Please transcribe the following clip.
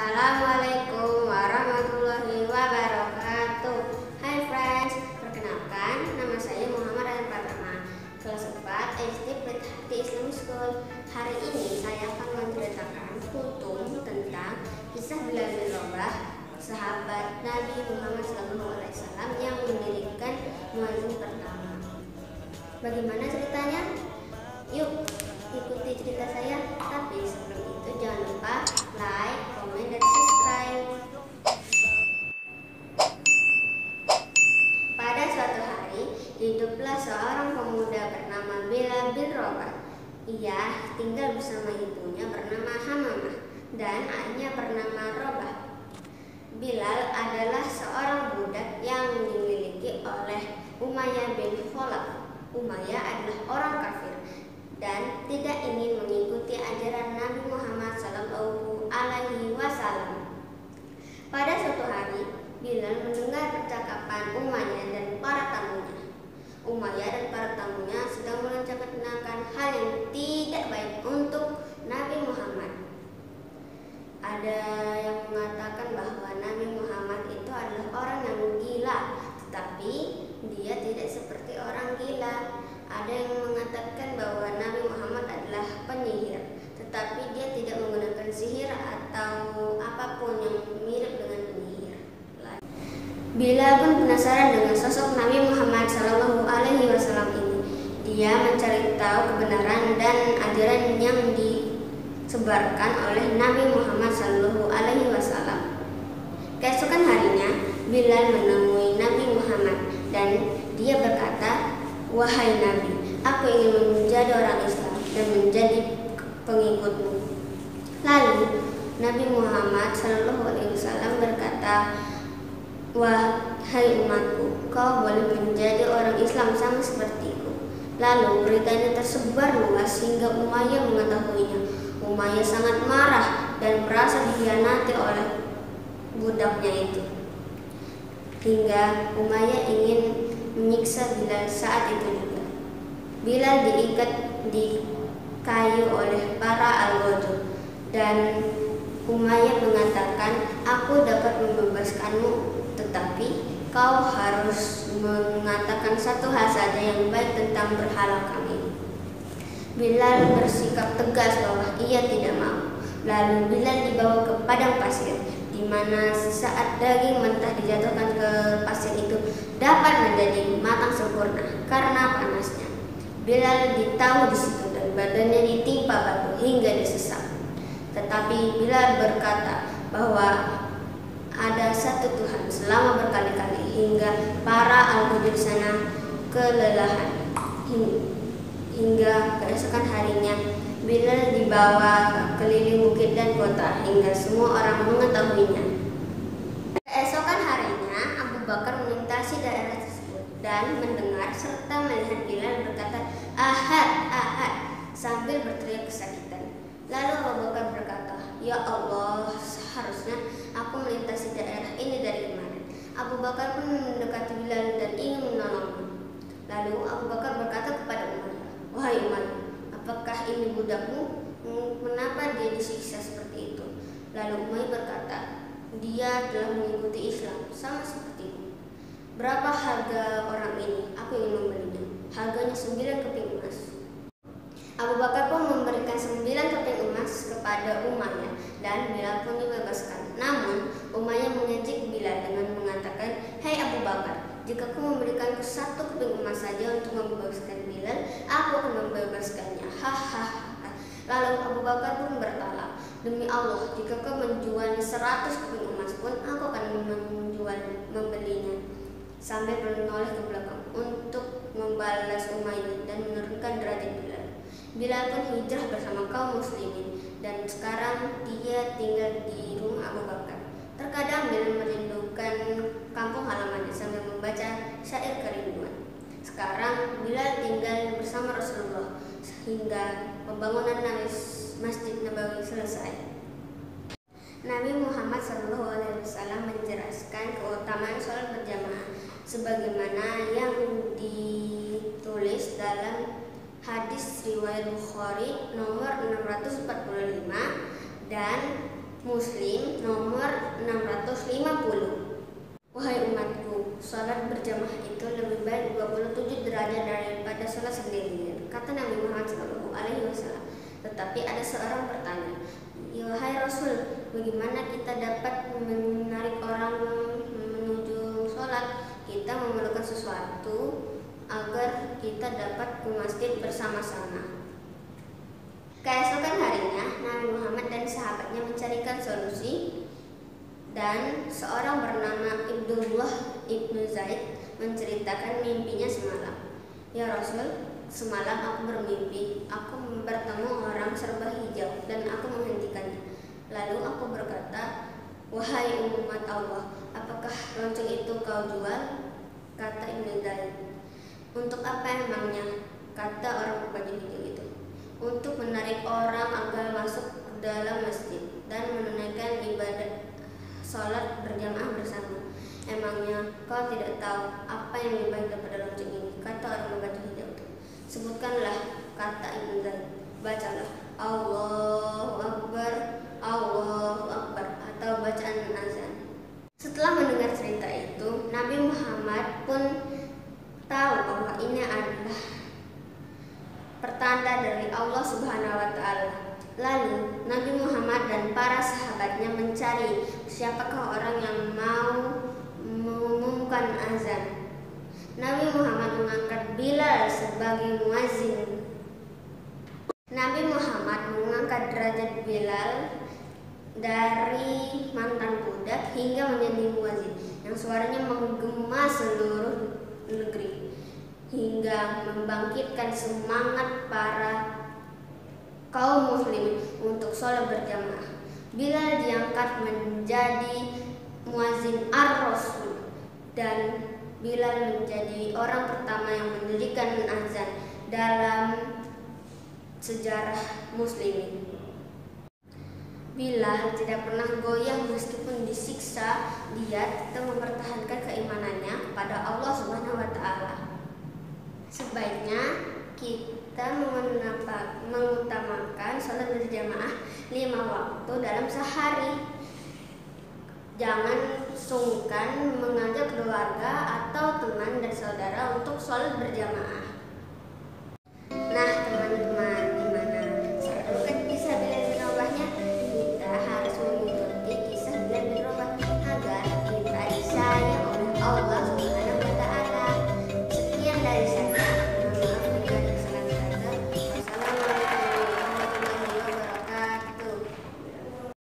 Assalamualaikum warahmatullahi wabarakatuh. Hai friends, perkenalkan nama saya Muhammad Ryan Pratama, kelas 4 SD Prihati Islamic School. Hari ini saya akan menceritakan hukum tentang kisah Bilal bin Rabah, sahabat Nabi Muhammad SAW yang mendirikan muadzin pertama. Bagaimana ceritanya? Yuk ikuti cerita saya. Tapi sebelum itu jangan lupa like, komen, dan subscribe. Pada suatu hari hiduplah seorang pemuda bernama Bilal bin Rabah. Ia tinggal bersama ibunya bernama Hamamah dan ayahnya bernama Rabah. Bilal adalah seorang budak yang dimiliki oleh Umayyah bin Khalaf. Umayyah adalah orang kafir dan tidak ingin mengikuti ajaran Nabi Muhammad SAW. Pada suatu hari, Bilal mendengar percakapan Umayyah dan para tamunya. Umayyah dan para tamunya sedang merencanakan hal yang tidak baik untuk Nabi Muhammad. Ada yang mengatakan bahwa Nabi Muhammad itu adalah orang yang gila, tetapi dia tidak seperti orang gila. Ada yang mengatakan bahwa Nabi Muhammad adalah penyihir, tetapi dia tidak menggunakan sihir atau apapun yang mirip dengan penyihir. Bilal pun penasaran dengan sosok Nabi Muhammad SAW ini. Dia mencari tahu kebenaran dan ajaran yang disebarkan oleh Nabi Muhammad SAW. Keesokan harinya, Bilal menemui Nabi Muhammad dan dia berkata, "Wahai Nabi, aku ingin menjadi orang Islam dan menjadi pengikutmu." Lalu Nabi Muhammad SAW berkata, "Wahai umatku, kau boleh menjadi orang Islam sama sepertiku." Lalu beritanya tersebar luas hingga Umayyah mengetahuinya. Umayyah sangat marah dan merasa dikhianati oleh budaknya itu, hingga Umayyah ingin menyiksa Bilal saat itu juga. Bilal diikat di kayu oleh para al-ghadr dan Umayyah mengatakan, "Aku dapat membebaskanmu, tetapi kau harus mengatakan satu hal saja yang baik tentang berhala kami." Bilal bersikap tegas bahwa ia tidak mau. Lalu Bilal dibawa ke padang pasir, di mana sesaat daging mentah dijatuhkan ke pasir itu dapat menjadi matang sempurna karena panasnya. Bilal ditaruh di situ dan badannya ditimpa batu hingga disesak. Tetapi Bilal berkata bahwa ada satu Tuhan selama berkali-kali hingga para al-ghadr di sana kelelahan. Hingga keesokan harinya Bilal dibawa keliling bukit dan kota hingga semua orang mengetahuinya. Keesokan harinya Abu Bakar melintasi daerah tersebut dan mendengar serta melihat Bilal berkata, "Ahad, ahad," sambil berteriak kesakitan. Lalu Abu Bakar berkata, "Ya Allah, seharusnya aku melintasi daerah ini dari kemarin." Abu Bakar pun mendekati Bilal dan ingin menolongnya. Lalu Abu Bakar berkata kepada Umayyah, "Wahai Umayyah, apakah ini budakmu? Mengapa dia disiksa seperti itu?" Lalu Umayyah berkata, "Dia telah mengikuti Islam sama sepertiku." "Berapa harga orang ini? Aku ingin membelinya." "Harganya 9 keping emas." Abu Bakar pun memberikan 9 keping emas kepada Umayyah dan Bilal pun dibebaskan. Namun Umayyah mengejek Bilal dengan mengatakan, "Hei Abu Bakar, jika kau memberikanku 1 keping emas saja untuk membebaskan Bilal, aku akan membebaskannya." Hahaha. Lalu Abu Bakar pun berkata, "Demi Allah, jika kau menjualnya 100 keping emas pun, aku akan membelinya." Sambil menoleh ke belakang untuk membalas Umayyah dan menurunkan derajat Bilal. Bilal pun hijrah bersama kaum muslimin dan sekarang dia tinggal di rumah Abu Bakar. Terkadang Bilal merindukan kampung halamannya sambil membaca syair kerinduan. Sekarang Bilal tinggal bersama Rasulullah hingga pembangunan Masjid Nabawi selesai. Nabi Muhammad SAW menjelaskan keutamaan sholat berjamaah sebagaimana yang ditulis dalam hadis riwayat Bukhari nomor 645 dan Muslim nomor 650. Wahai umatku, sholat berjamaah itu lebih baik 27 derajat daripada sholat sendirian, kata Nabi Muhammad SAW. Tetapi ada seorang bertanya, ya wahai Rasul, bagaimana kita dapat menarik orang menuju sholat? Kita memerlukan sesuatu agar kita dapat ke masjid bersama-sama. Keesokan harinya, Nabi Muhammad dan sahabatnya mencarikan solusi, dan seorang bernama Abdullah ibnu Zaid menceritakan mimpinya semalam. Ya Rasul, semalam aku bermimpi, aku bertemu orang serba hijau dan aku menghentikannya. Lalu aku berkata, wahai umat Allah, apakah lonceng itu kau jual? Kata Ibnu Zaid. Untuk apa emangnya? Kata orang berbaju hijau itu. Untuk menarik orang agar masuk ke dalam masjid dan menunaikan ibadah sholat berjamaah bersama. Emangnya kau tidak tahu apa yang lebih baik daripada lonceng ini? Kata orang berbaju hijau itu. Sebutkanlah, kata Ibnu Zaid. Bacalah Allahu Akbar, Allahu Akbar, atau bacaan azan. Setelah mendengar cerita itu, Nabi Muhammad pun tahu bahwa ini adalah pertanda dari Allah Subhanahu wa Ta'ala. Lalu Nabi Muhammad dan para sahabatnya mencari siapakah orang yang mau mengumumkan azan. Nabi Muhammad mengangkat Bilal sebagai muazzin. Nabi Muhammad mengangkat derajat Bilal dari mantan budak hingga menjadi muazzin yang suaranya menggema seluruh negeri, hingga membangkitkan semangat para kaum muslimin untuk sholat berjamaah. Bilal diangkat menjadi muazzin ar-Rasul, dan Bilal menjadi orang pertama yang mendirikan azan dalam sejarah muslimin. Bilal tidak pernah goyah meskipun disiksa. Dia tetap mempertahankan keimanannya kepada Allah Subhanahu wa Ta'ala. Sebaiknya kita mengutamakan sholat berjamaah 5 waktu dalam sehari. Jangan sungkan mengajak keluarga atau teman dan saudara untuk sholat berjamaah.